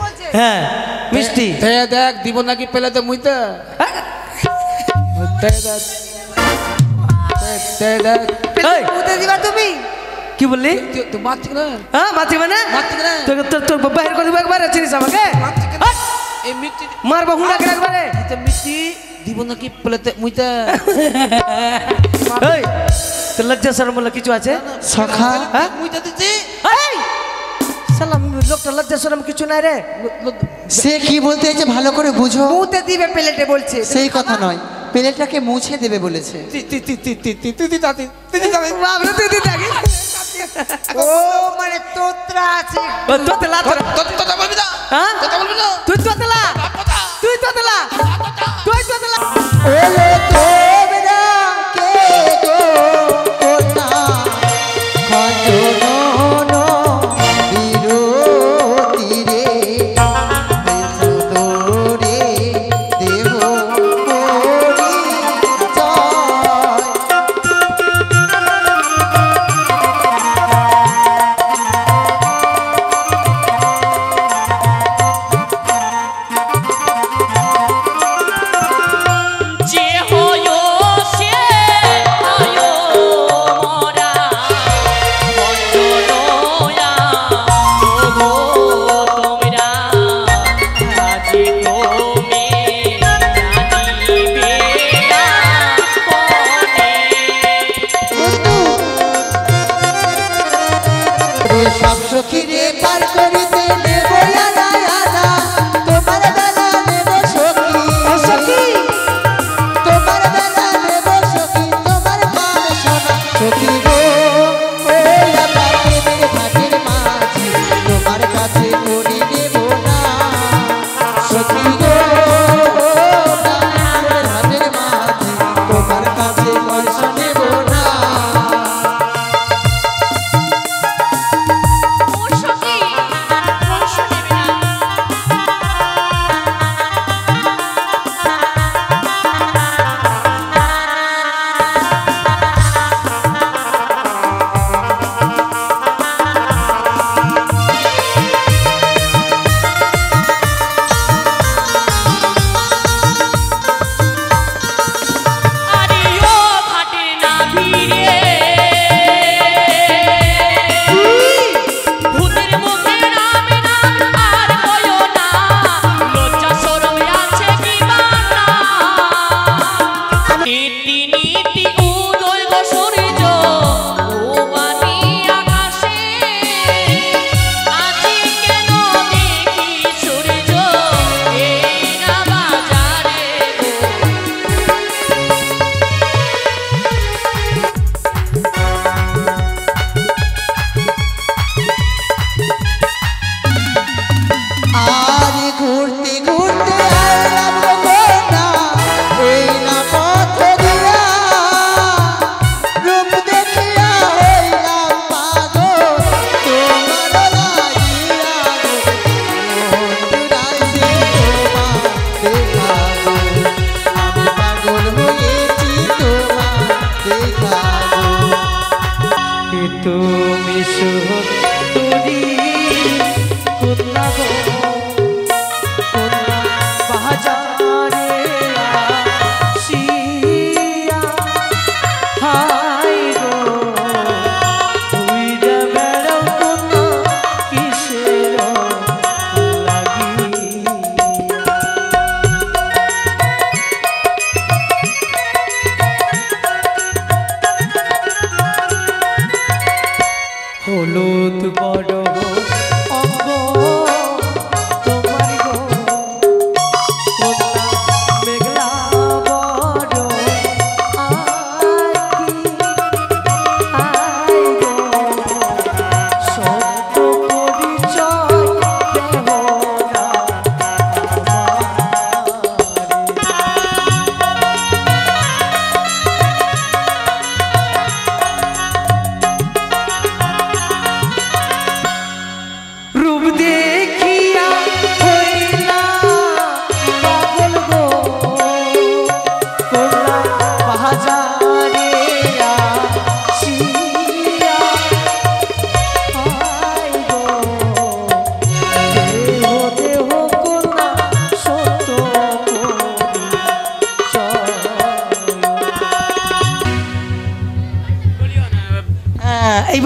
বলছে হ্যাঁ মিষ্টি দেখ দিব নাকি পেলে তো মুইতে তুমি কি বললি হ্যাঁ মাছি মানে তোর বাহির করে দিব একবার চিনিস আমাকে মারবো হুন্ডা করে একবারে মিষ্টি দিব নাকি পেলেতে মুইতে তোর লজ্জা শরম বলে কিছু আছে সখা মুইতে দিছি সালাম লোকটা লজ্জা শরম কিছু নাই রে সে কি বলতে চাইছে ভালো করে বুঝো মুতে দিবে প্লেটে বলছে সেই কথা নয় প্লেটটাকে মুছে দেবে বলেছে ও মানে তোতরা আছে ও তোতলা তোতা বলবি না হ্যাঁ তোতা বলবি না তুই তোতলা তুই তোতলা তুই তোতলা ওলে তোমরা কে গো কোনা খঞ্জনন বিরতি রে বেসদরে দেহ সব সখী রে পার করিতে নেব আনা আনা তোমার বেলা নেব সখী সখী তোমার বেলা নেব সখী তোমার মান সোনা সখী গো ওলা প্রেমের ঘাটের মাঝি তোমার কাছে করি নেব না সখী গো ওলা প্রেমের ঘাটের মাঝি তোমার কাছে পয়সা নেব না ও সখী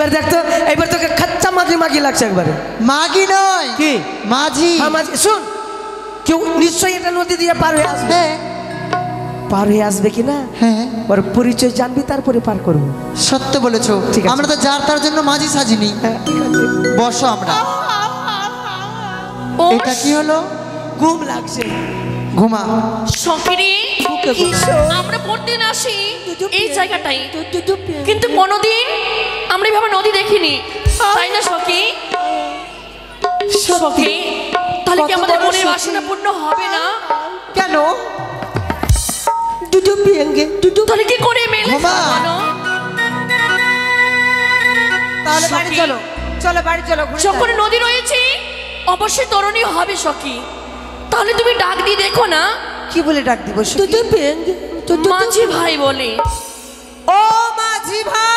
এবার দেখতো এবার তোকে খাচ্চা মাঝি মাগি লাগছে একবারে। মাগি নয় কি? মাঝি। হ্যাঁ মাঝি। শুন, কেউ নিশ্চয়ই এটা নদী দিয়ে পার হয়ে আসবে। হ্যাঁ পার হয়ে আসবে কি না হ্যাঁ ওর পরিচয় জানবি তারপরে পার করবো। সত্য বলেছো। ঠিক আছে। আমরা তো যার তার জন্য মাঝি সাজিনি। বসো আমরা। ও এটা কি হলো? ঘুম লাগছে। ঘুমা। সকিরি আমরা পড়তে আসি এই জায়গাটাই, কিন্তু কোনোদিন আমরা এভাবে নদী দেখিনি, তাই না সখী? সখী, তাহলে কি আমাদের মনের বাসনা পূর্ণ হবে না? কেন? দুটো পিয়েঙ্গে দুটো। তাহলে কি করে মেলে ঘুমা। বলো? তাহলে বাড়ি সখী, চলো, চলো বাড়ি চলো, ঘুরে যখন যাই। নদী রয়েছে অবশ্যই তরুণী হবে সখী, তাহলে তুমি ডাক দিয়ে দেখো না। কি বলে ডাক দিব? দুটো পিয়েঙ্গে মাঝি ভাই বলে। ও মাঝি ভাই,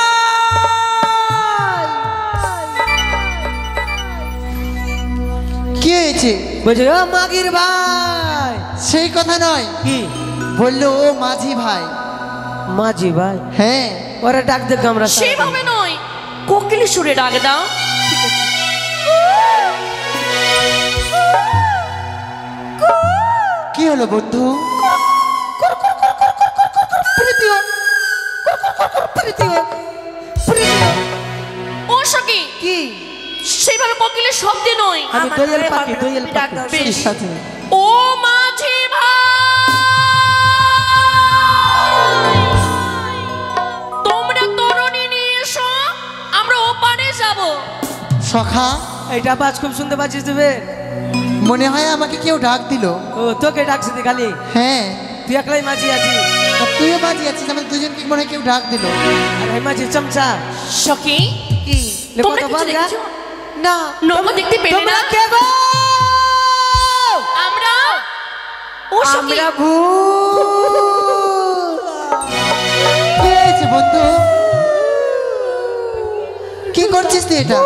কি হয়েছে? বলছে ও মাগির ভাই। সেই কথা নয়, কি বললো ও মাঝি ভাই। মাঝি ভাই? হ্যাঁ ওরা ডাক দেখ আমরা সেভাবে নয়, কোকিল সুরে ডাক দাও। কি হলো বন্ধু? ও সখী, কি? সেইভাবে কোকিলের শব্দে নয়। আমি দোয়েল পাখি, দোয়েল ডাক পাখি। দাও। বেশ। ঠিক আছে। ও মাঝি ভাই, তোমরা তরুণী নিয়ে এসো, আমরা ওপারে যাব। সখা, এইটা আওয়াজ খুব শুনতে পাচ্ছিস তুমি? মনে হয় আমাকে কেউ ডাক দিল। ও তোকে ডাকছি তুই খালি? হ্যাঁ, তুই একলাই মাঝি আছিস? আর তুইও মাঝি আছিস, আমাদের দুজনকে মনে হয় কেউ ডাক দিল। আর এই মাঝি চামচা সখী, কি? তোমরা কত কিছু বালগা? দেখছো? না, নৌকা দেখতে পেলে না? তোমরা কে গো? আমরা ও সখী, আমরা ভূত। কি হয়েছে বন্ধু? কি করছিস তুই এটা?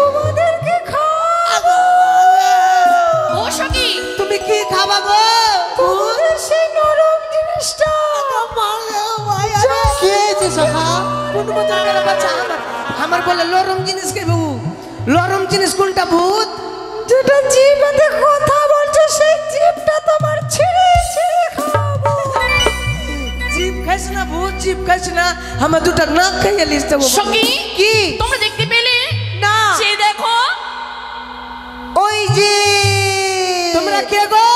ও সখী, তুমি কি খাবা গো? সেই নরম জিনিসটা কি হয়েছে সখা? কোন মতনের বাচ্চা আমার বলে লরম জিনিস কে বাবু? লরম জিনিস কোনটা ভূত? যেটা জিভে কথা বলছে সেই জিভটা তোমার ছিঁড়ে ছিঁড়ে খাবো। জিভ খাইছ না ভূত? জিভ খাইছ না? আমার দুটা নাক খাইয়ে লিস দেবো। সখী, কি? তোমরা দেখতে পেলে না, সে দেখো। ওই যে তোমরা কে গো?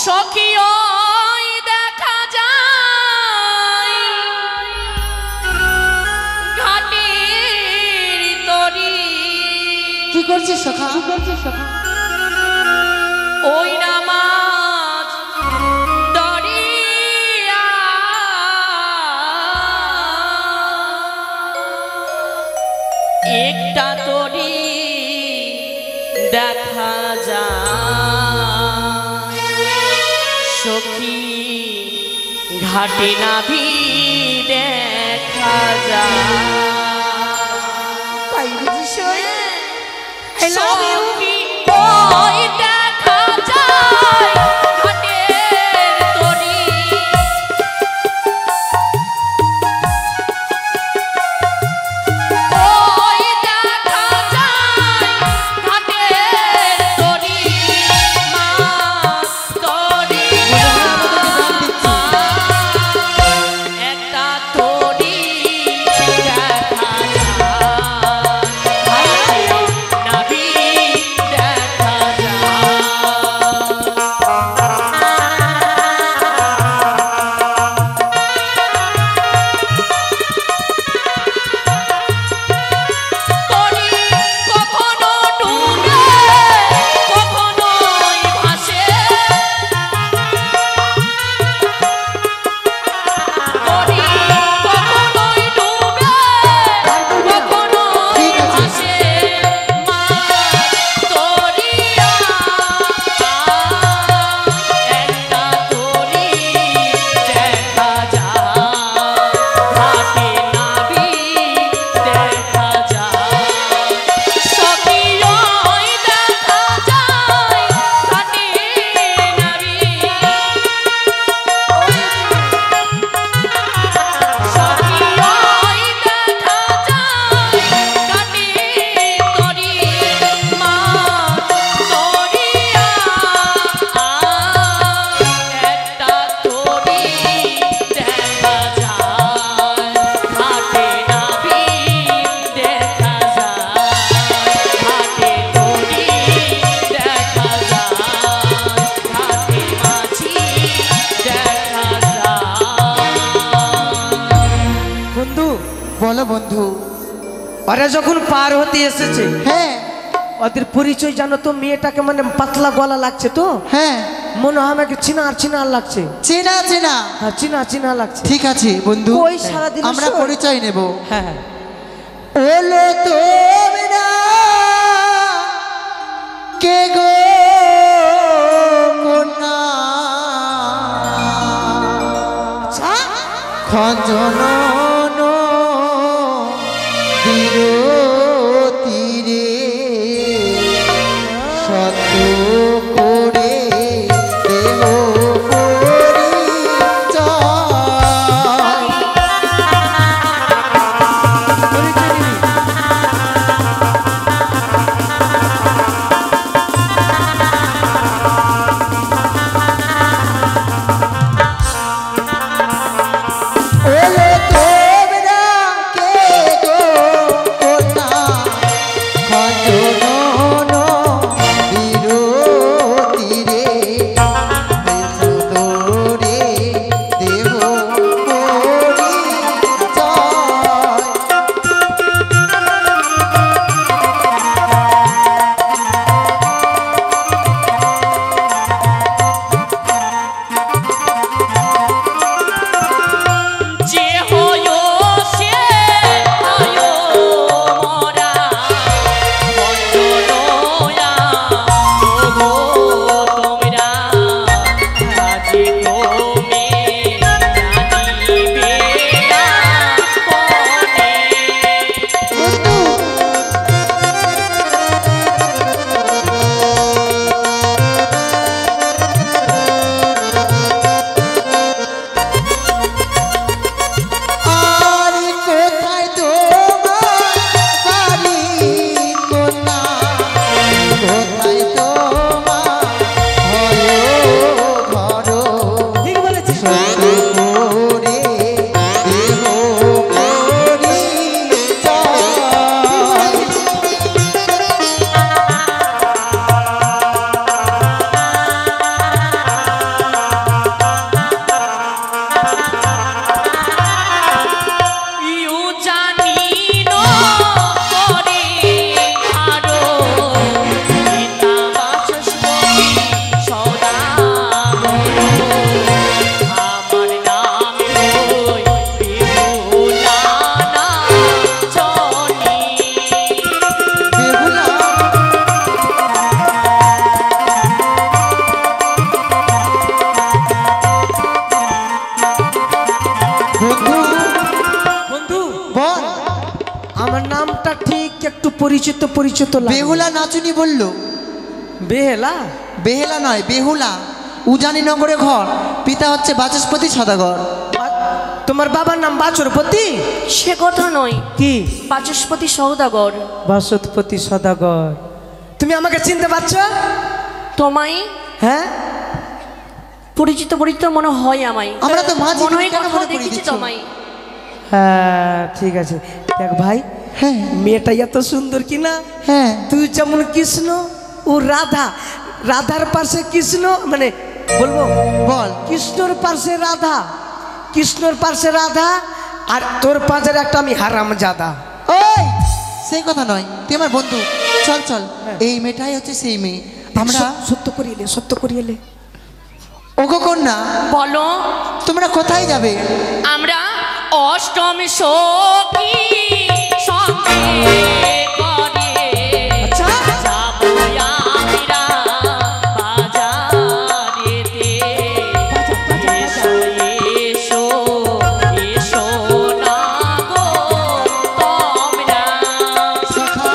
সখী ওই দেখা যায় ঘাটের তরি, কি করছিস সখা? ওই নামাজ দরিয়া একটা তরি দেখা যায় সখী, ঘাটে নাভি দেখা যায়। তাই বুঝিস? I love you. সখী ওই দেখা যায় ঘাটের তরি, ওই দেখা যায় ঘাটের তরি, মাছ তরিয়া একটা তরি দেখা যায়। নাভি বন্ধু। ওরা যখন পার হতে এসেছে হ্যাঁ ওদের পরিচয় জানো তো? মেয়েটাকে মানে পাতলা গলা লাগছে তো, হ্যাঁ মনে হয় আমাকে চিনার চিনার লাগছে। চেনা চেনা। হ্যাঁ চিনা চিনা লাগছে। ঠিক আছে বন্ধু, ওই সারাদিন আমরা শোয়। পরিচয় নেব। হ্যাঁ ওলো তোমরা কে গো কন্যা খঞ্জনন তীরে সত্য করে দেহ পরিচয়। ওলো তোমরা কে গো কন্যা খঞ্জনন তীরে তোরে দেহ পরিচয়। যে হয়ো সে হয়ো মোরা বঞ্চনয়া ওগো তোমরা কাজে কমে জানিবে না পরে। আর কোথায় তোমার বাড়ি কন্যা, কোথায় তোমার হয় ঘর, ঠিক বলেছিস। সত্য করে দেহ পরিচয়। ইউ জানি নো করে আরো পিতা বাচস্পতি সদা আমার নাম হই বিহুলানা জনি। বেহুলা বন্ধু বন্ধু বল। আমার নামটা ঠিক একটু পরিচিত পরিচিত লাগে। বেহুলা নাচুনি বললো। বেহেলা? বেহেলা নয়, বেহুলা। উজানিনগরে ঘর, পিতা হচ্ছে বাচস্পতি সদাগর। তোমার বাবার নাম বাচরপতি? সে কথা নয়, কি? বাচস্পতি সৌদাগর। বাচস্পতি সদাগর। তুমি আমাকে চিনতে পারছো? তোমায় হ্যাঁ পরিচিত পরিচিত মনে হয় আমায়। আমরা তো মাঝি, মনে হয় কেন কোথাও মনে করিয়ে দেখেছি দিচ্ছ? তোমায়। হ্যাঁ ঠিক আছে। দেখ ভাই, হ্যাঁ মেয়েটা এত সুন্দর কিনা। হ্যাঁ তুই যেমন কৃষ্ণ ও রাধা, রাধার পাশে কৃষ্ণ, মানে বলবো বল। কৃষ্ণর পাশে রাধা, কৃষ্ণর পাশে রাধা, আর তোর পাশের একটা আমি হারামজাদা। ওই সেই কথা নয়, তুই আমার বন্ধু। চল চল, এই মেয়েটাই হচ্ছে সেই মেয়ে। আমরা সত্য করিয়ে সত্য করিয়ে। ওগো কন্যা, বলো তোমরা কোথায় যাবে? আমরা অষ্টম সখী সঙ্গে করে আচ্ছা যাবো আমরা বাজারেতে। এসো এসো এসো না গো তোমরা। সখা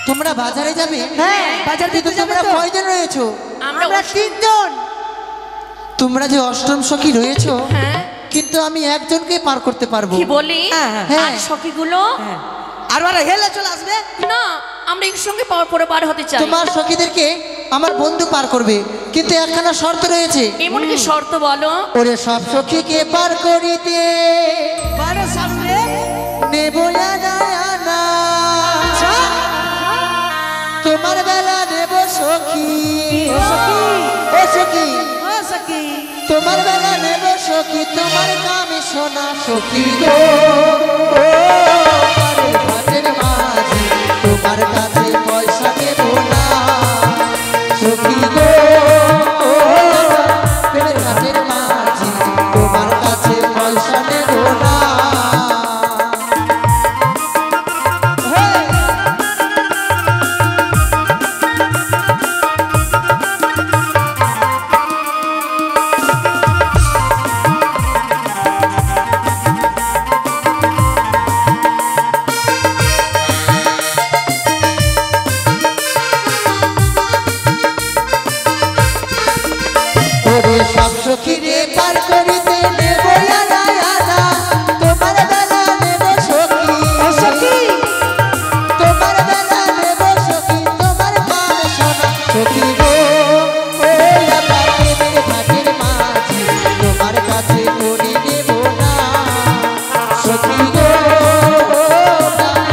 তোমরা বাজারে যাবে? হ্যাঁ বাজার কিন্তু দিতে যাবে তোমরা তো? কয়জন রয়েছো? আমরা তিনজন। তোমরা যে অষ্টম সখী রয়েছো, হ্যাঁ কিন্তু আমি একজনকে পার করতে পারবো। কি বলি? হ্যাঁ, হ্যাঁ। আর সখীগুলো হ্যাঁ। আর ওরা হেলে চলে আসবে। না, আমরা এর সঙ্গে পরে পার হতে চাই। তোমার সখীদেরকে আমার বন্ধু পার করবে, কিন্তু একখানা শর্ত রয়েছে। এমন কি শর্ত বলো? ওরে সব সখীকে পার করিতে বারো সামনে নেব না। তোমার বেলা নেব সখী তোমার কামে সোনা সখী গো পারের ঘাটের মাঝি তোমার কাছে পয়সা নেব না সখী গো প্রেমের ঘাটের মাঝি তোমার কাছে পয়সা নেব না সব সখী রে পার করিতে নেব আনা আনা তোমার বেলা নেব সখী সখী তোমার বেলা নেব সখী তোমার কামে সোনা সখী গো আমার প্রেমের ঘাটের মাঝি তোমার কাছে করি নেব না সখী গো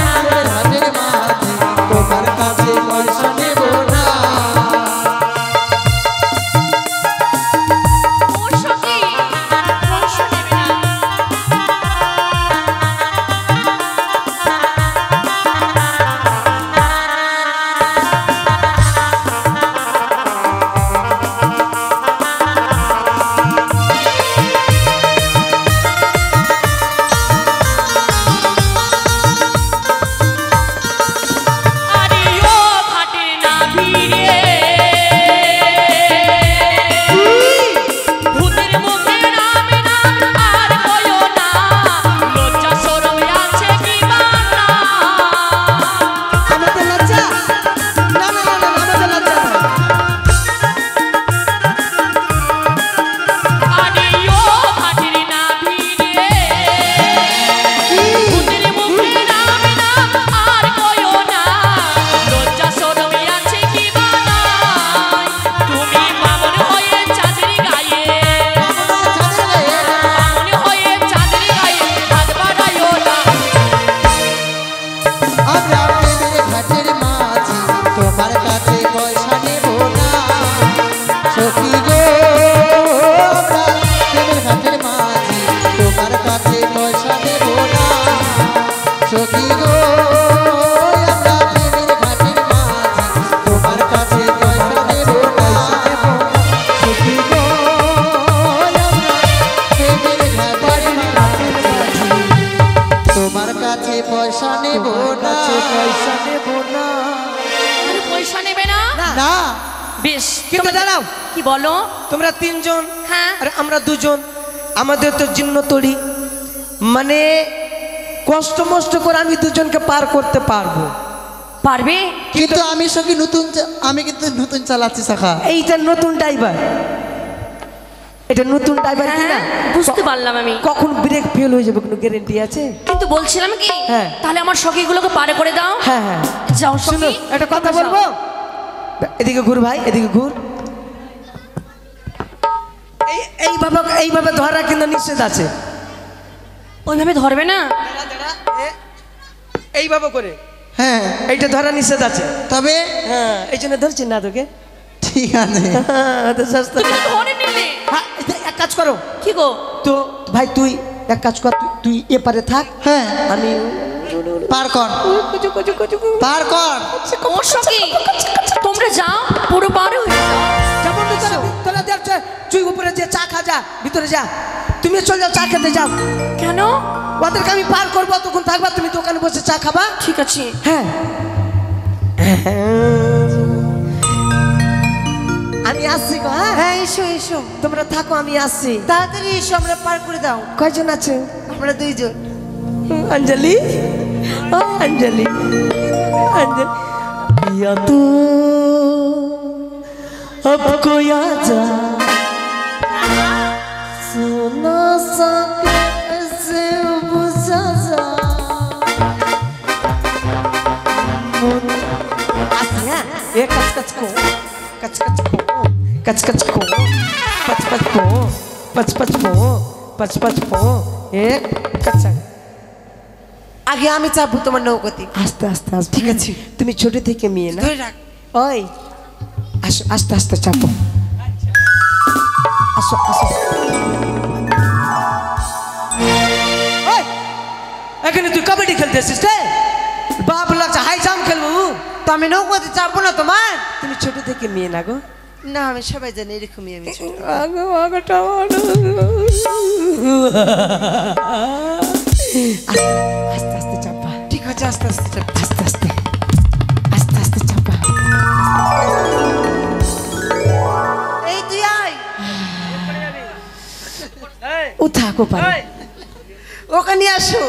প্রেমের ঘাটের মাঝি তোমার কাছে পয়সা নেব না পয়সা নেব না পয়সা নেব না পয়সা নেবে না না বেশ কিন্তু দাঁড়াও কি বলো তোমরা তিনজন হ্যাঁ আর আমরা দুজন আমাদের তো জিন্ন তড়ি মানে কষ্ট মষ্ট করে আমি দুজনকে পার করতে পারবো পারবে কিন্তু আমি সখী আমি কিন্তু নতুন চালাচ্ছি শাখা এইটা নতুন ড্রাইভার এটা নতুন ড্রাইভার কি না বুঝতে পারলাম আমি কখন ব্রেক ফেল হয়ে যাবে কোনো গ্যারান্টি আছে কিন্তু বলছিলাম কি হ্যাঁ। তাহলে আমার সখীগুলোকে পারে করে দাও হ্যাঁ হ্যাঁ যাও শুনো সখী একটা কথা তোমরা বলবো এদিকে ঘুর ভাই এদিকে ঘুর এইভাবে ধরা কিন্তু নিষেধ আছে ওইভাবে ধরবে না এইভাবে করে হ্যাঁ এইটা ধরা নিষেধ আছে তবে হ্যাঁ এই জন্য ধরছি না তোকে ঠিক আছে তো সস্তা তুমি তো ধরে নিলে হ্যাঁ এক কাজ করো কি গো তো ভাই তুই এক কাজ কর তুই এপারে থাক হ্যাঁ আমি পার কর পার কর ও সখী তোমরা যাও পুরো পারে হয়ে যাও যেমন তোরা দেখছ তুই উপরে যে চা খা যা ভিতরে যা তুমি চল যাও চা খেতে যাও কেন ওদেরকে আমি পার করবো তখন থাকবা তুমি দোকানে বসে চা খাবা ঠিক আছে হ্যাঁ আমি আসছি গো হ্যাঁ হ্যাঁ এসো এসো তোমরা থাকো আমি আসছি তাড়াতাড়ি এসো আমরা পার করে দাও কয়জন আছে আমরা দুইজন अंजलि ओ अंजलि अंजलि पिया तू अब कोई आजा सुना सा कैसे बुझा जा आसिया ये कच कच को पच पच को एक कच्चा আগে আমি চাপবো তোমার নৌকোতে আস্তে আস্তে আস্তে ঠিক আছে তুমি ছোট থেকে মেয়ে না ধরে রাখ ওই আসো আস্তে আস্তে চাপো আসো আসো এখানে তুই কাবাডি খেলতে এসেছিস রে? বাপ লাগছে হাই জাম্প খেলবো। তো আমি নৌকাতে চাপবো না তোমার? তুমি ছোট থেকে মেয়ে না গো? না আমি সবাই জানি এরকমই আমি ছোট। আগো আগো টাওয়ানো। আস্তে আস্তে চাপা। ঠিক আছে আস্তে আস্তে চাপ। আস্তে আস্তে আস্তে আস্তে চাপা। এই তুই আয়। ও থাকো পারে। ওখানে আসো।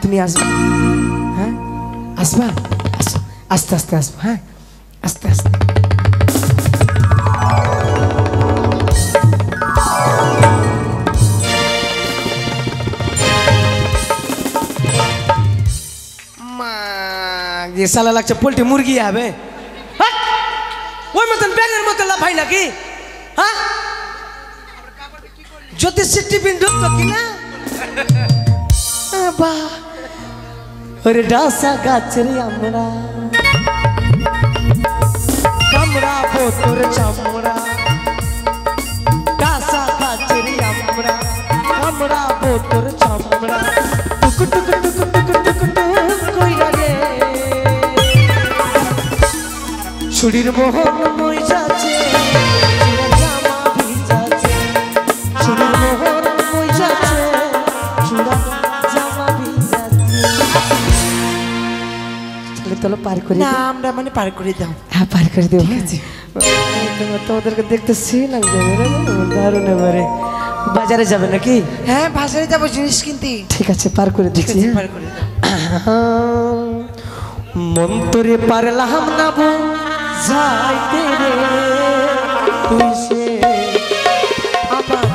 তুমি আসবে হ্যাঁ? আসবা? আসো আস্তে আস্তে আসবো হ্যাঁ, আস্তে আস্তে। মা ये साला লাগছে পোল্ট্রি মুরগি হবে। হাট! ওই মতন ব্যাঙের মতো লাফাই নাকি হ্যাঁ? যদি সিটি বিন ঢুকতো কিনা বাহ ওরে ডাসা গাছের আমরা কামড়া বোতর চামড়া ডাসা গাছের আমরা কামড়া বোতর চামড়া টুক টুক টুক টুক টুক টুক কইরা রে ছুরির মোহন মই যাচ্ছে জামা ভিজাছে ছুরির মোহন মই যাচ্ছে চূড়া জামা ভিজাছে। চলো পার করে না আমরা মানে পার করে দাও। হ্যাঁ পার করে দেবো। তোমাদেরকে দেখতে সে লাগবে দারুণ এবারে। বাজারে যাবে নাকি? হ্যাঁ বাজারে যাবো জিনিস কিনতে। ঠিক আছে পার করে ঠিক দিচ্ছি। আছে পার করে দাও। মন্তরে পারলাম না বো যাইতে রে তুই সে আমার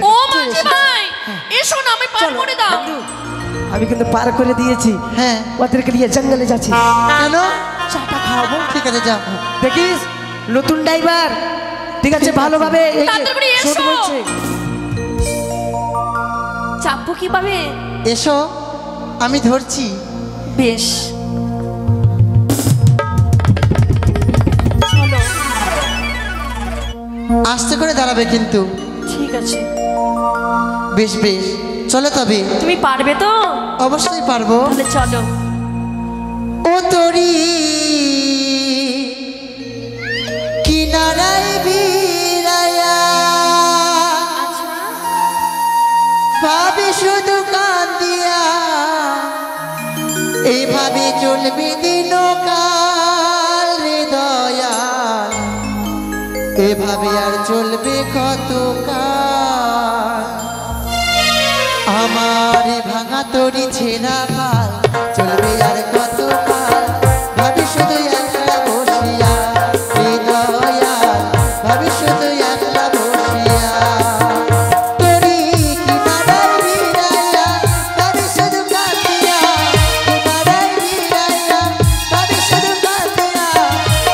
ও মাঝি ভাই এসো না, আমি পার করে দাও। আমি কিন্তু পার করে দিয়েছি। হ্যাঁ ওদেরকে নিয়ে জঙ্গলে যাচ্ছি। কেন? চাটা খাওয়াবো। ঠিক আছে যাও। দেখিস নতুন ড্রাইভার ঠিক আছে ভালোভাবে এই যে তাড়াতাড়ি এসো। শোন বলছে। চাপবো কিভাবে? এসো আমি ধরছি। বেশ চলো। আস্তে করে দাঁড়াবে কিন্তু। ঠিক আছে বেশ বেশ চলো তবে। তুমি পারবে তো? অবশ্যই পারবো। তাহলে চলো। ও তোরি কিনারায় বিরায়া ভাবে শুধু কান্দিয়া এইভাবে চলবে দিন কাল রে দয়াল, এভাবে আর চলবে কত কাল। আমার ভাঙা তরি ছেঁড়া পাল চলবে আর কত কাল। ভাবি শুধু একলা বসিয়া রে দয়াল, ভাবি শুধু একলা বসিয়া। তরি কিনারায় বিরাইয়া ভাবি শুধু কাঁদিয়া, কিনারায় বিরাইয়া ভাবি শুধু কাঁদিয়া।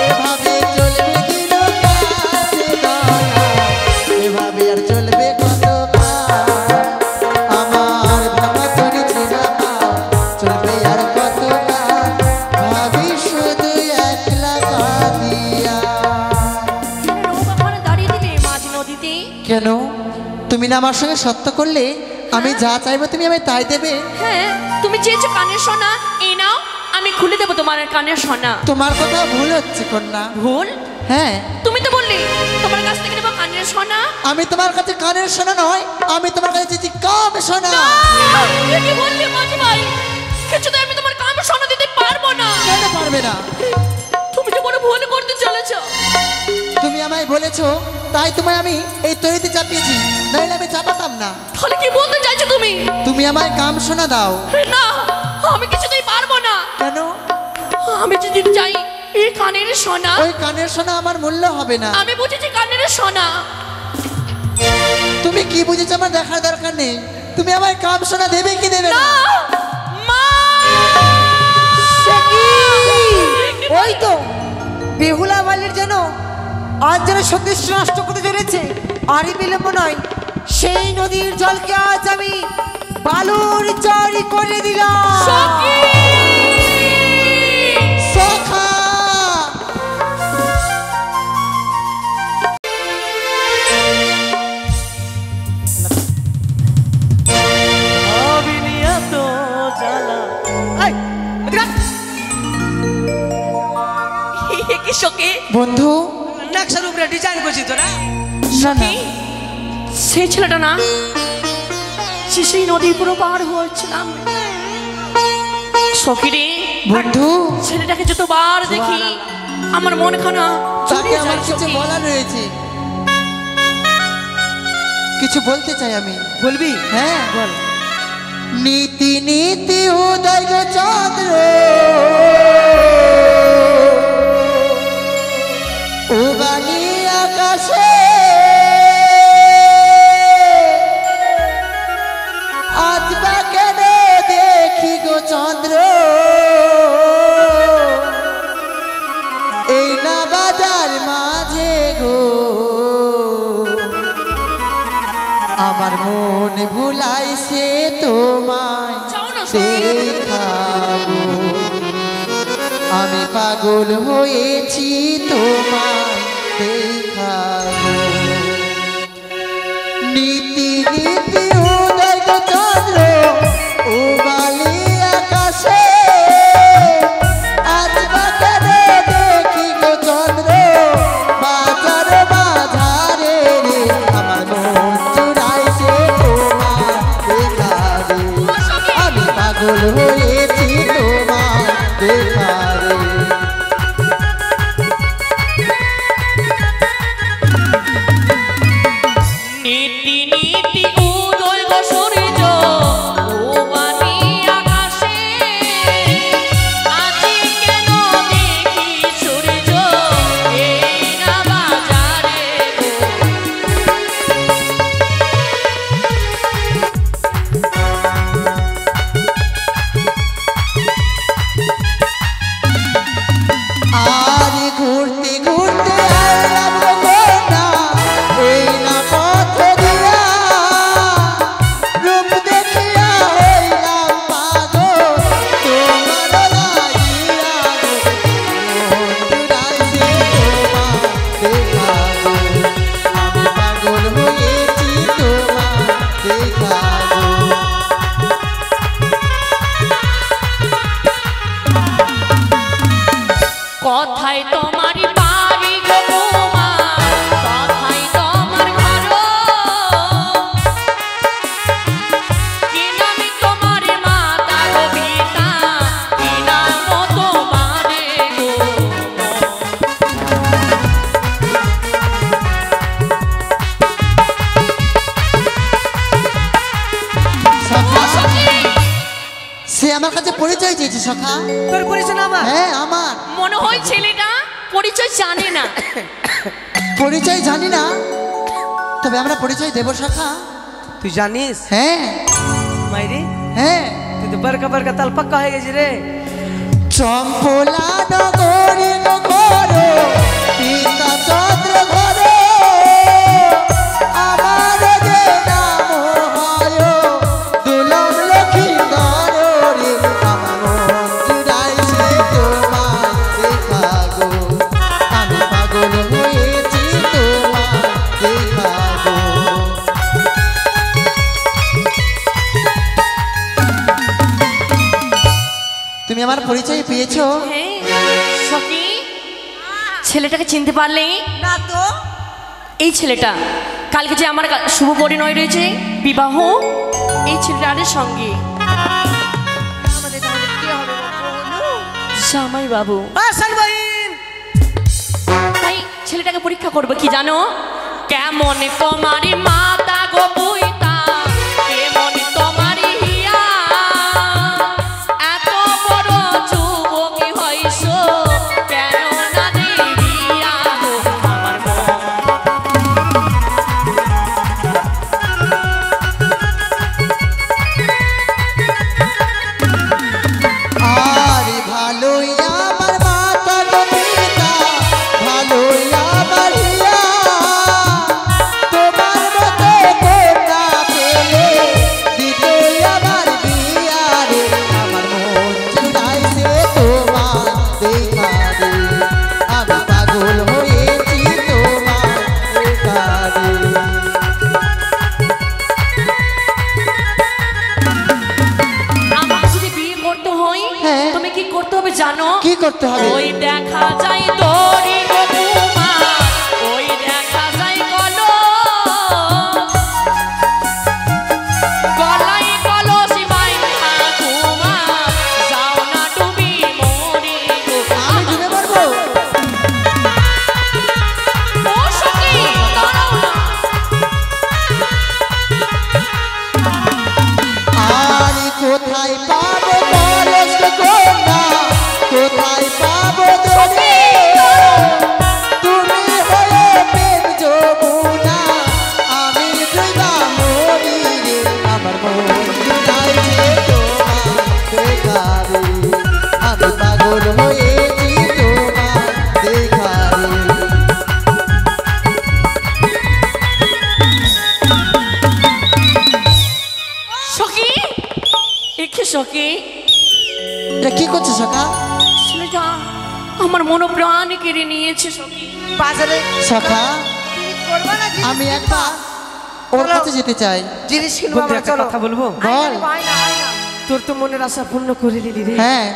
এভাবে চলবে দিন কাল রে দয়াল, এভাবে আর চলবে কত কাল। আমার ভাঙা তরি ছেঁড়া পাল চলবে আর কত কাল। ভাবি শুধু একলা কাঁদিয়া। নৌকা ওখানে দাঁড়িয়ে দিলে মাঝ নদীতে। কেন তুমি না আমার সঙ্গে সত্য করলে আমি যা চাইবো তুমি আমি তাই দেবে। হ্যাঁ, তুমি চেয়েছো কানের সোনা, এই নাও, আমি খুলে দেবো তোমার কানের সোনা। তোমার কথা ভুল হচ্ছে কন্যা। ভুল? হ্যাঁ, তুমি তো বললি তোমার কাছ থেকে নেবো কানের সোনা। আমি তোমার কাছে কানের সোনা নয়, আমি তোমার কাছে চেয়েছি কাম সোনা। এ কি বললি মাঝি ভাই? কিছুতে আমি তোমার কাম সোনা দিতে পারবো না। কেন পারবে না? তুমি যে বড় ভুল করতে চলেছো। তুমি আমায় বলেছো তাই তোমায় আমি এই তৈরিতে চাপিয়েছি, নইলে আমি চাপাতাম না। তাহলে কি বলতে চাইছো তুমি? তুমি আমায় কাম সোনা দাও। না, আমি কিছুতেই পারবো না। কেন? আমি যদি চাই এই কানের সোনা, ওই কানের সোনা আমার মূল্য হবে না। আমি বুঝেছি কানের সোনা। তুমি কি বুঝেছো আমার দেখার দরকার নেই। তুমি আমায় কাম সোনা দেবে কি দেবে না? না, মা! সে কি? ওই তো বেহুলা বালির যেন আজ যেন সন্দেশ নষ্ট করতে চলেছে। আরই বিলম্ব নয়, সেই নদীর জলকে আজ আমি বালুর চরি করে দিলাম। সখী! সখা! এ কি সখী? বন্ধু, নাকশার উপরে ডিজাইন করছি তোরা। না না, সেই ছেলেটা না, সেই নদী পুরো পার হয়েছিলাম। সখী রে বন্ধু, ছেলেটাকে যতবার দেখি আমার মন খানা তাকে আমার কিছু বলা রয়েছে, কিছু বলতে চাই আমি। বলবি? হ্যাঁ বল। নীতি নীতি উদয় গো চন্দ্র উবালি আকাশে আজ বা কেন দেখি গো চন্দ্র এই না বাজার মাঝে গো আমার মন ভুলাইছে তোমায় যাও না সখী। দেখাবো আমি পাগল হয়েছি তোমায় দেখাবো নীতি নীতি উদয় গো চন্দ্র উবালি আকাশে আজ বাজারে দেখি গো চন্দ্র বাজার বাজারে রে আমার মন চুরাইছে তোমার দেখারে আমি পাগল হয়েছি তোমার দেখারে নীতি নীতি উদয় গো সূর্য ওবানি আকাশে আজি কেন দেখি সূর্য এই না বাজারে আর ঘুরতে ঘুরতে আইলাম গো কন্যা এই না পথ দিয়া রূপ দেখিয়া হইলাম পাগল তোমার লাগিয়া গো চুরাইছে তোমার দেখাবো আমি পাগল হয়েছি তোমার দেখাবো কথাই তোমার বাড়ি গো বৌমা, কথাই তোমার ঘর। কি নামে তোমার মাতা গো পিতা, কি নাম তোমারে গো। সে আমার কাছে পরিচয় চেয়েছে সখা। তোর পরিচয় না আমার? হ্যাঁ আমার মনে হয় ছেলেটা পরিচয় জানে না। পরিচয় জানি না, তবে আমরা পরিচয় দেব সখা। তুই জানিস? হ্যাঁ মাইরি হ্যাঁ, তুই তো বরকা বরকা তাল পাক্কা হয়ে গেছি রে। চম্পলা নগরী ঘর পিতা চন্দ্র ঘর আমার যে নাম হয় দুলম লক্ষিন্দর রে আমার মন চুরাইছে তোমার দেখাগো আমি পাগল হয়েছি তোমার দেখাগো দিয়েছো? হ্যাঁ সখী, ছেলেটাকে চিনতে পারলে? না তো। এই ছেলেটা কালকে যে আমার শুভ পরিণয় রয়েছে, বিবাহ, এই ছেলেটার সঙ্গে আমাদের তাহলে কি হবে বলো? জামাই বাবু। শানবাইন তাই ছেলেটাকে পরীক্ষা করবে কি জানো? কেমন তোমারি মাতা গো বুইতা, কেমন তোমারি হিয়া, এত বড় যুবকী হইছো, কেন না দিবিয়া গো আমার মন। আরে ভালোই আমার মাতা গো পিতা, ভালোই আমার হিয়া, তোমার মতো কন্যা পেলে দিতে আমার বিয়া রে। আমার মন চাইছে তোমার দেখা রে, আমি পাগল হয়েছি তোমার দেখা রে। আমার যদি বিয়ে করতে হয়, হ্যাঁ। তুমি কি করতে হবে জানো? কি করতে হবে? ওই দেখা যায় তোরি গো কুমার, ওই দেখা যায় গলায় কলসি বাইন্ধা কুমার, যাও না তুমি মরি গো। আমি ডুবে মরবো? ও সখী, দাঁড়াও না। আরে কোথায় পাবো কলস কন্যা, কোথায় পাবো ধরে, তুমি হয়ে প্রেম যমুনা, আমি ডুবা মরি রে। আমার মন চাইছে তোমার দেখা রে, আমি পাগল হয়েছি তোমার দেখা রে। সখী, একে সখী, এটা কি করছো সখা? ছেলেটা আমার মনোপ্রাণ কেড়ে নিয়েছে সখী। বাজারে সখা, করবা না জিনিস আমি একবার ওর কাছে যেতে চাই। জিনিস কিনবো বন্ধু আমরা, একটা চলো। কথা বলবো? বল। হয় না, হয় না। তোর তো মনের আশা পূর্ণ করে নিলি রে। হ্যাঁ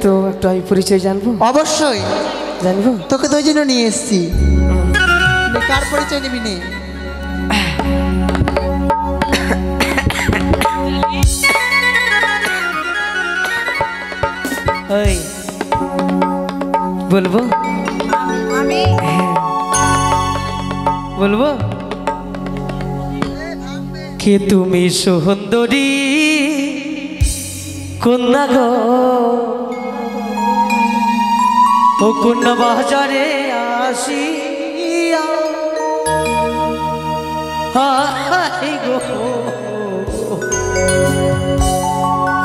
তো একটু আমি পরিচয় জানবো? অবশ্যই, জানবো? তোকে তো ওই জন্য নিয়ে এসছি। কার পরিচয় নিবি নে? ওই বলবো? আমি বলবো কে তুমি সুন্দরী কন্যা গো, ও কন্যা বাজারে আসিয়া, হায় গো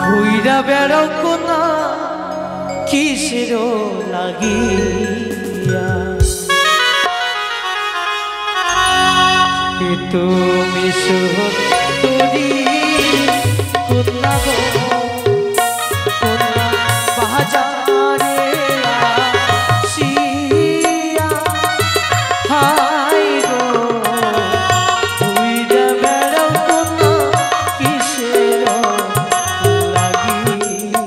ঘুইরা বেড়াও কন্যা কিসের লাগিয়া, কে তুমি সুন্দরী কন্যা গো, কন্যা বাজারে আসিয়া, হায় গো ঘুইরা বেড়াও কন্যা কিসের লাগিয়া।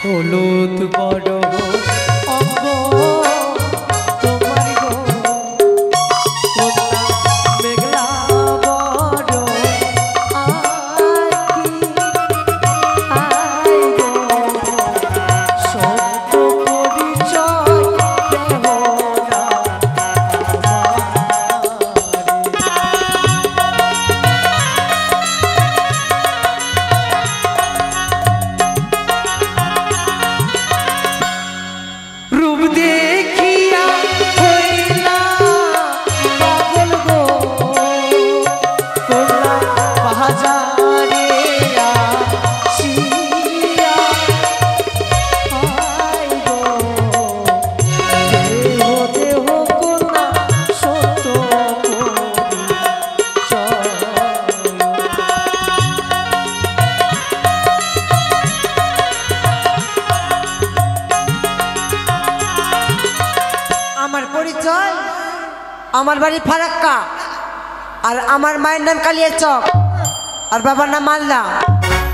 হলুদ বড় অঙ্গ তোমার গো, কন্যা মেঘলা বড় আঁখি, আয় গো সত্য পরিচয় দেহ না আমারে। আমার বাড়ি ফারাক্কা, আর আমার মায়ের নাম কালিয়াচক, আর বাবার নাম মালদা,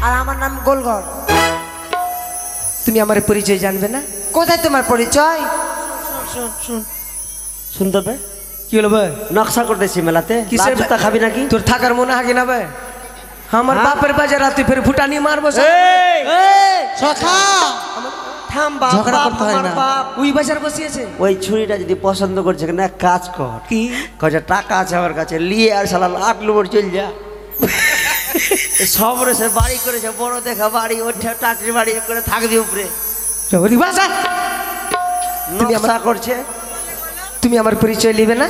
আর আমার নাম গোলঘর। তুমি আমার পরিচয় জানবে না? কোথায় তোমার পরিচয়? শুনতে হবে, কি হলো ভাই? নকশা করতেছি মেলাতে। কিসের লাল জুতা খাবি নাকি? তোর থাকার মনে হাগে না ভাই? আমার বাপের বাজার তুই ফের ফুটানি মারবো। সখা থাম বাপ, ঝগড়া করতে হয় না। ওই বাজার বসিয়েছে। ওই ছুরিটা যদি পছন্দ করছে না, এক কাজ কর, কি? কয়টা টাকা আছে আমার কাছে, নিয়ে আর শালা 8 নম্বর চল যা। সব রয়েছে, বাড়ি করেছে, বড় দেখা বাড়ি, ওঠে টাটির বাড়ি করে থাকবি উপরে। ওই বাজার তুমি নকশা করছে। তুমি আমার পরিচয় নিবে না?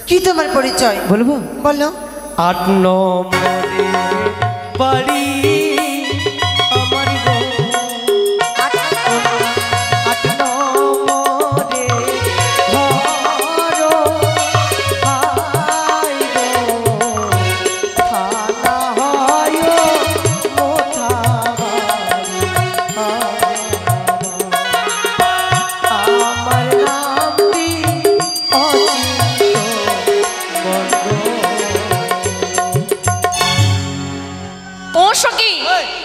কি তোমার পরিচয় বলবো? বলো। 8 নম্বরে বাড়ি আমার গো, 8 নম্বরে ঘর, হাই গো, থানা হয় মোথাবাড়ি, আমার নামটি অচিন্ত ও সখী,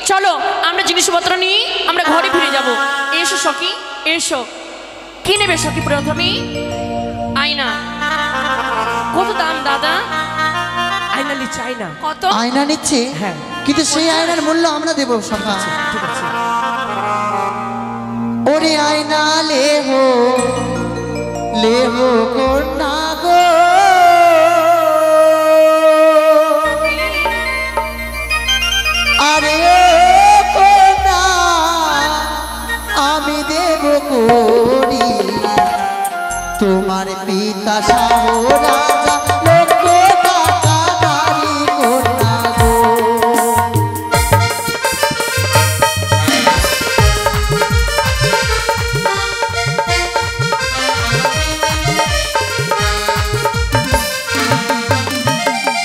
চলো আমরা জিনিসপত্র নিয়ে আমরা ঘরে ফিরে যাব। এসো সখী, এসো। কি নেবে সখী প্রথমে? আয়না। কত দাম দাদা? আয়না নিচ্ছে, আয়না। কত? আয়না নিচ্ছে, হ্যাঁ। কিন্তু সেই আয়নার মূল্য আমরা দেবো সখা। ঠিক আছে। ওরে আয়না লেহো কন্যা গো, আরে ও কন্যা আমি দেব করি, তোমার পিতা শাহ রাজা লক্ষ টাকা নারী কন্যা গো।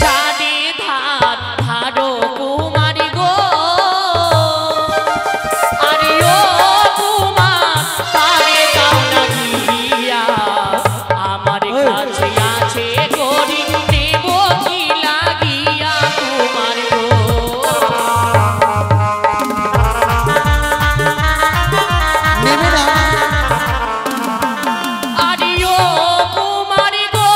চাঁদে ধার ধারো কুমারী গো, আরে ও কুমার পারে দাও না দিয়া, আমার কাছে আছে করি নেব কি লাগিয়া কুমার গো। নেবে না? আরে ও কুমারী গো,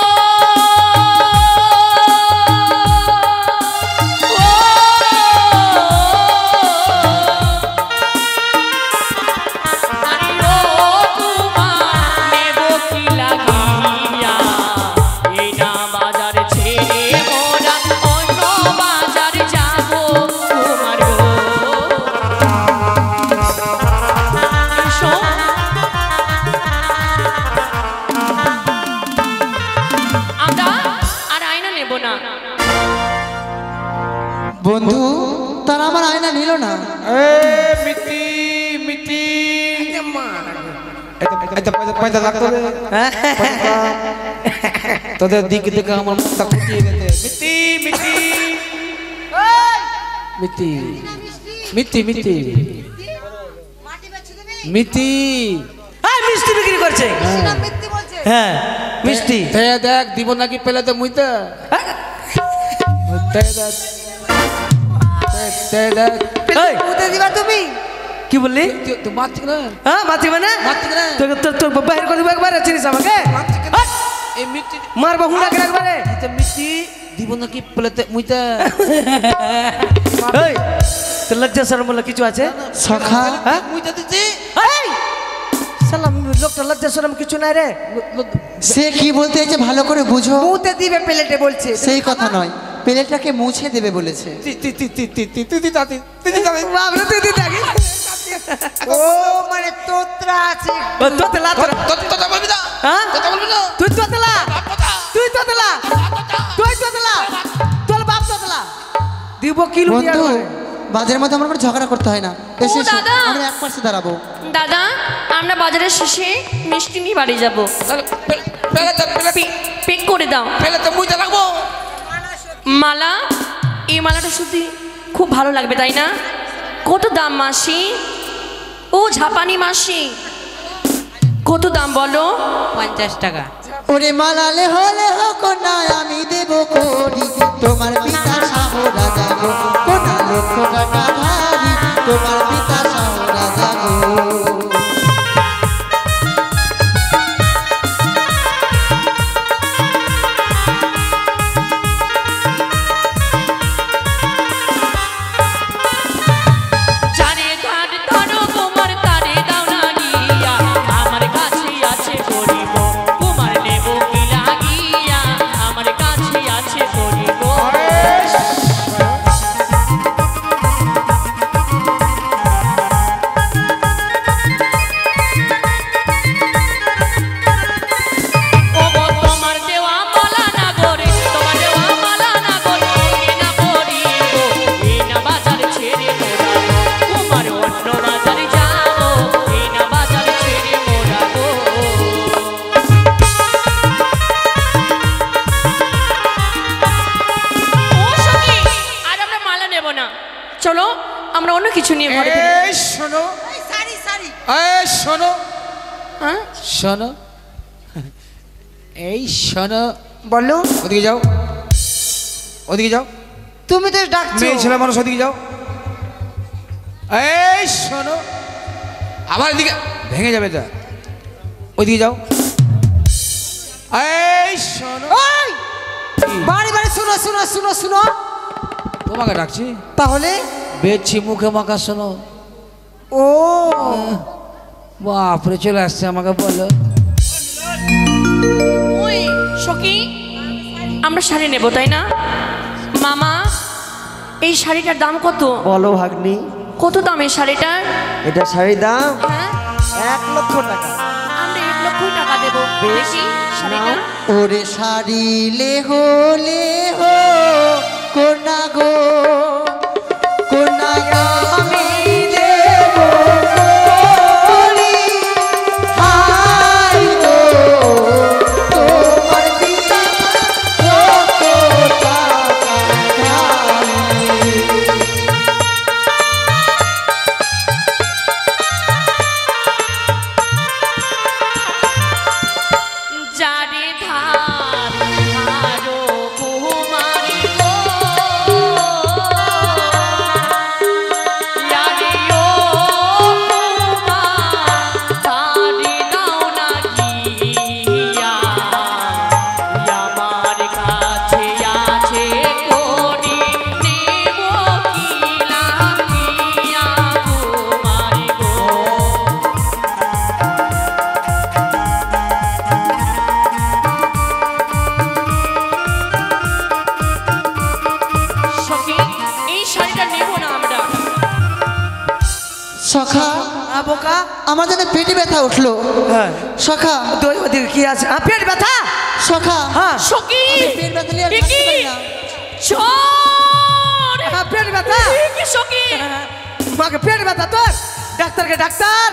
আরে ও কুমার নেব কি লাগিয়া, এই না বাজার ছেড়ে মোরা অন্য বাজার যাব কুমার গো। এসো। আমরা আর আয়না নেব না। বন্ধু, তারা আমার আয়না নিল না। মিটি মিটি পয়দা লাগতো রে। তোদের দিক দেখে আমার মুখটা ফুটিয়ে গেছে। মিটি মিটি মিটি মিটি মিটি হ্যাঁ, মিষ্টি বিক্রি করছে। হ্যাঁ, মিষ্টি। দেখ দিব নাকি পেলে তো মুইতে। দেখ এই, কোথায় দিবা তুমি? কি বললি? তুই মারছি না, হ্যাঁ, মাতি মানে মারছি না। তোকে তোর বাহির করে দেবো একবারে, চিনিস আমাকে? হাট! এই মিটি মারবো হুন্ডাকে একবারে। মিটি দিব নাকি পেলেতে মুইতে। এই, তোর লজ্জা শরম বলে কিছু আছে? সখা হ্যাঁ? মুইতে দিছি। এই, সালাম, লোকটা লজ্জা শরম কিছু নাই রে। সে কি বলতে চাইছে ভালো করে বুঝো। মুতে দিবে প্লেটে বলছে। সেই কথা নয়, প্লেটটাকে মুছে দেবে বলেছে। বাবরে তুই দিতে আগে। ও মানে তোতরা আছে। ও তোতলা তোর। তোতা বলবি না, হ্যাঁ? তোতা বলবি না। তুই তোতলা। তুই তোতলা। তুই তোতলা। তোর বাপ তোতলা। দিব কিলো দিয়া বন্ধু, করে। বাজারের মধ্যে আমার কোনো ঝগড়া করতে হয় না। এসে এসো, দাদা। আমরা এক পাশে দাঁড়াবো। দাদা, আমরা বাজারের শেষে মিষ্টি নিয়ে বাড়ি যাব। পেক করে দাও। পেলেতে মুইতে লাগবো। মালা, এই মালাটা শুধু খুব ভালো লাগবে তাই না? কত দাম মাসি? ও ঝাপানি মাসি, কত দাম বলো? 50 টাকা। ও ওরে মালালে হলে হোক না আমি দেব কোটি তোমার পিতা শাহ রাজা গো কোনা লক্ষ টাকা ধারি তোমার পিতা শাহ রাজা গো চলো আমরা অন্য কিছু নিয়ে ঘরে ফিরি। এই শোনো সারি সারি এই শোনো হ্যাঁ শোনো এই শোনো বলো ওদিকে যাও ওদিকে যাও তুমি তো ডাকছো মেয়ে ছেলে মানুষ ওদিকে যাও এই শোনো আবার এদিকে ভেঙে যাবে যা ওইদিকে যাও এই শোনো ওই বারে বারে শুনো শুনো শুনো শুনো তোমাকে ডাকছি তাহলে বেচছি মুখে মাখা শোনো ও বাপরে চলে আসছে আমাকে বলো ওই সখী আমরা শাড়ি নেব তাই না মামা এই শাড়িটার দাম কত বলো ভাগ্নি কত দাম এই শাড়িটার এটা শাড়ির দাম হ্যাঁ 1 লক্ষ টাকা আমরা 1 লক্ষ টাকা দেবো দেখি শাড়িটা ওরে শাড়ি লেহো লেহো কোনা গো কোনা আমি দেব কোনি হাই গো তোমার পিতা কত টাকা ধারি যারে ধার আরো কুমারী গো ইয়ারে ও কুমার তারে নাও না গিয়া আমার কাছে আছে কোনি নেব কিলা কিয়া কুমারী গো সখী এই শাড়িটা নেব না আমরা সখা বোকা আমার যেন পেটে ব্যথা উঠলো হ্যাঁ সখা তো ওদিকে কি আছে পেট ব্যথা সখা হ্যাঁ সখী পেট ব্যথা নিয়ে আর এ থাকতে কি? পারি না। চোর পেট ব্যথা এ কি সখী মাকে পেট ব্যথা তোর ডাক্তারকে ডাক্তার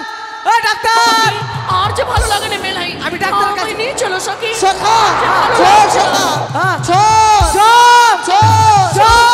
ও ডাক্তার আর যে ভালো লাগে না মেলাই আমি ডাক্তারের কাছে- আমায় নিয়ে চলো সখী সখা চল সখা হ্যাঁ চল চল চল চল